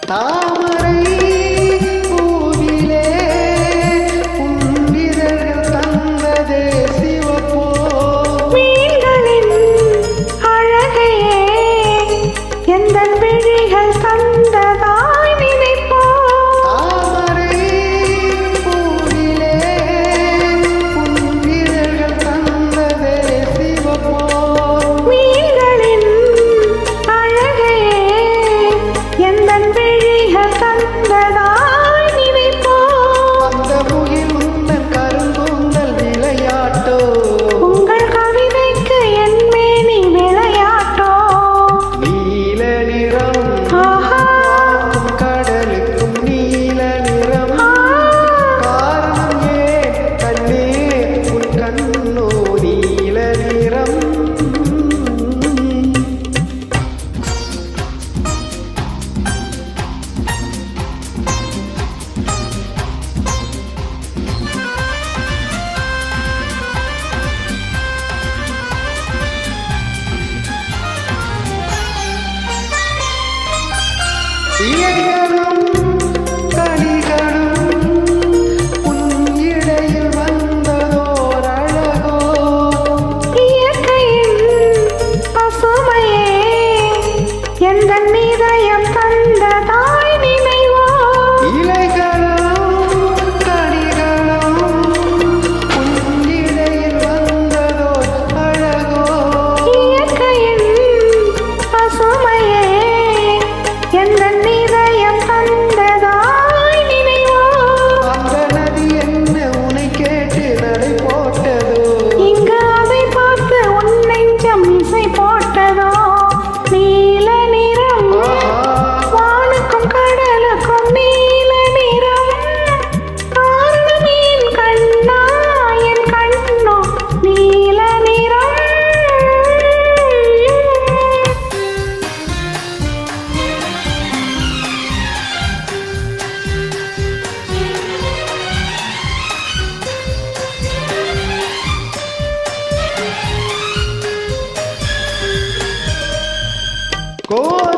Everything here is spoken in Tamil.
தாமரை பூவிலே உன்னிதழ்கள் தந்ததே சிவப்போ மீன்களின் அழகையே எந்தன் விழிகள் தந்ததாய் நினைப்போ தாமரை பூவிலே உன்னிதழ்கள் தந்ததே சிவப்போ மீன்களின் அழகையே எந்தன் விழிகள் தந்ததாய் நினைப்போ அந்த முகில் உந்தன் கருங்கூந்தல் விளையாட்டோ உங்கள் கவிதைக்கு என் மேனி விளையாட்டோ நீல நிறம் ஆஹா வானுக்கும் கடலுக்கும் நீல நிறம் காரணம் ஏன் கண்ணே உன் கண்ணோ நீல நிறம் இலைகளும் கனிகளும் உன் இடையில் வந்ததோர் அழகோ இயற்கையின் பசுமையே எந்தன் இதயம் தந்ததாய் நினைவோ இலைகளும் கனிகளும் உன் இடையில் வந்ததோர் அழகோ இயற்கையின் பசுமையே எந்தன் இதயம் தந்ததாய் நினைவோ அந்த நதி என்ன உன்னை கேட்டு நடை போட்டதோ இங்கு அதை பார்த்து உன் நெஞ்சம் இசை போட்டதோ நீல நிறம் வானுக்கும் கடலுக்கும் நீல நிறம் காரணம் என் கண்ணா என் கண்ணோ நீல நிறம் கோதை